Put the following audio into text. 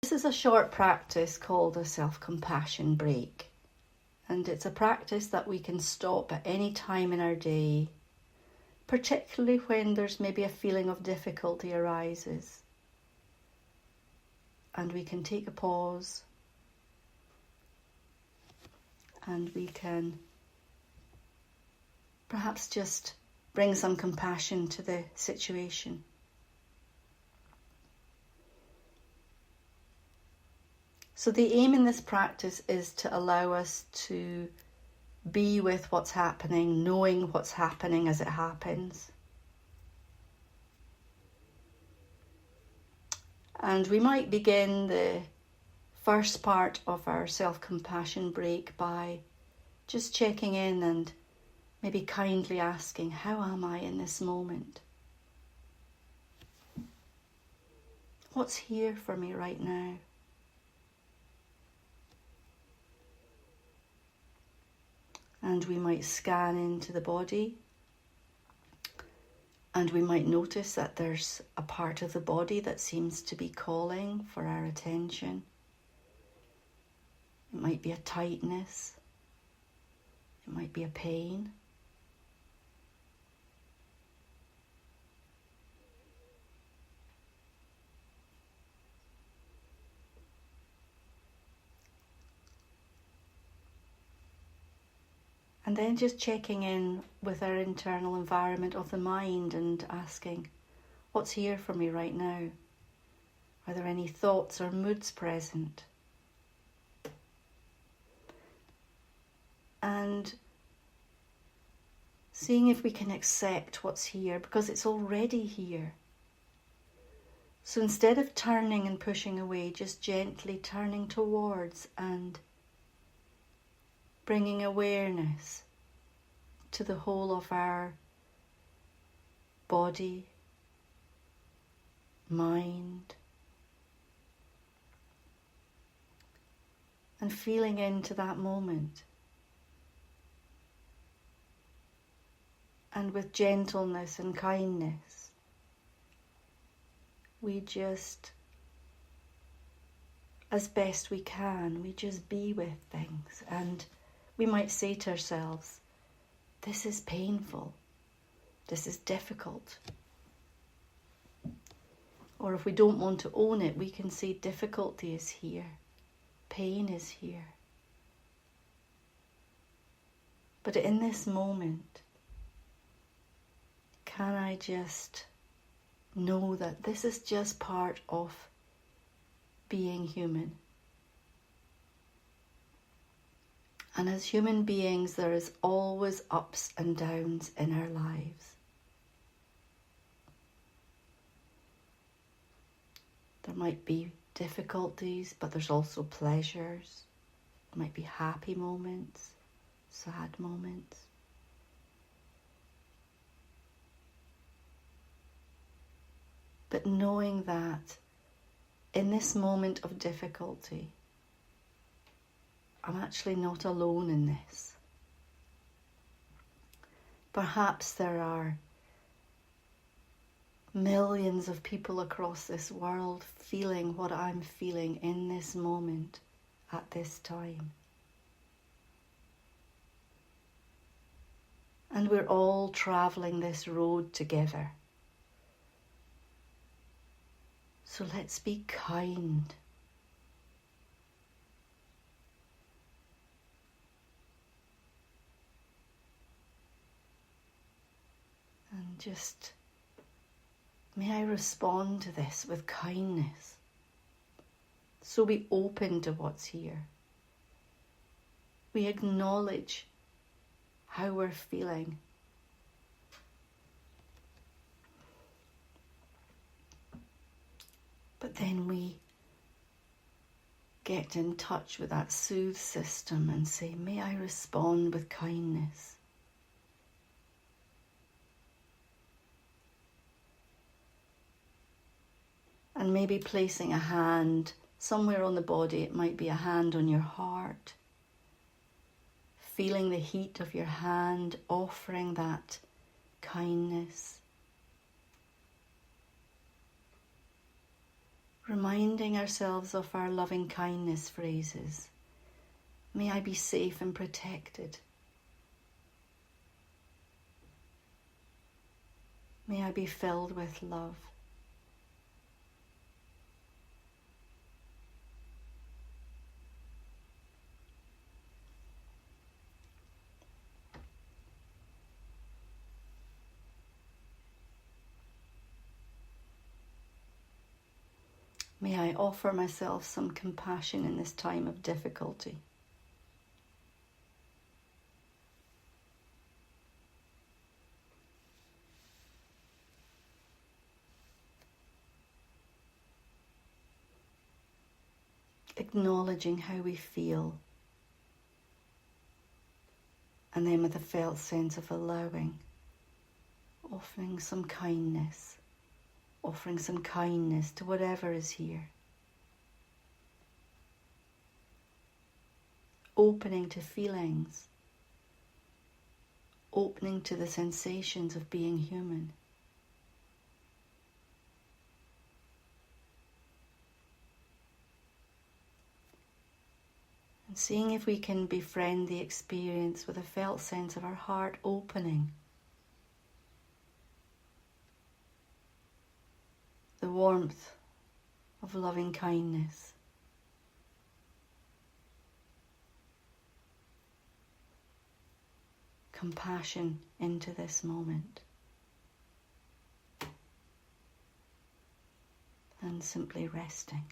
This is a short practice called a self-compassion break. And it's a practice that we can stop at any time in our day, particularly when there's maybe a feeling of difficulty arises. And we can take a pause and we can perhaps just bring some compassion to the situation. So the aim in this practice is to allow us to be with what's happening, knowing what's happening as it happens. And we might begin the first part of our self-compassion break by just checking in and maybe kindly asking, how am I in this moment? What's here for me right now? And we might scan into the body, and we might notice that there's a part of the body that seems to be calling for our attention. It might be a tightness, it might be a pain. And then just checking in with our internal environment of the mind and asking, what's here for me right now? Are there any thoughts or moods present? And seeing if we can accept what's here, because it's already here. So instead of turning and pushing away, just gently turning towards and bringing awareness to the whole of our body, mind, and feeling into that moment. And with gentleness and kindness, we just, as best we can, we just be with things. And we might say to ourselves, this is painful, this is difficult. Or if we don't want to own it, we can say difficulty is here, pain is here. But in this moment, can I just know that this is just part of being human? And as human beings, there is always ups and downs in our lives. There might be difficulties, but there's also pleasures. There might be happy moments, sad moments. But knowing that in this moment of difficulty, I'm actually not alone in this. Perhaps there are millions of people across this world feeling what I'm feeling in this moment, at this time. And we're all travelling this road together. So let's be kind. And just, may I respond to this with kindness. So be open to what's here. We acknowledge how we're feeling. But then we get in touch with that soothe system and say, may I respond with kindness. And maybe placing a hand somewhere on the body. It might be a hand on your heart. Feeling the heat of your hand, offering that kindness. reminding ourselves of our loving kindness phrases. May I be safe and protected. May I be filled with love. May I offer myself some compassion in this time of difficulty. Acknowledging how we feel, and then with a felt sense of allowing, offering some kindness to whatever is here. Opening to feelings, opening to the sensations of being human. And seeing if we can befriend the experience with a felt sense of our heart opening. The warmth of loving kindness. Compassion into this moment. And simply resting.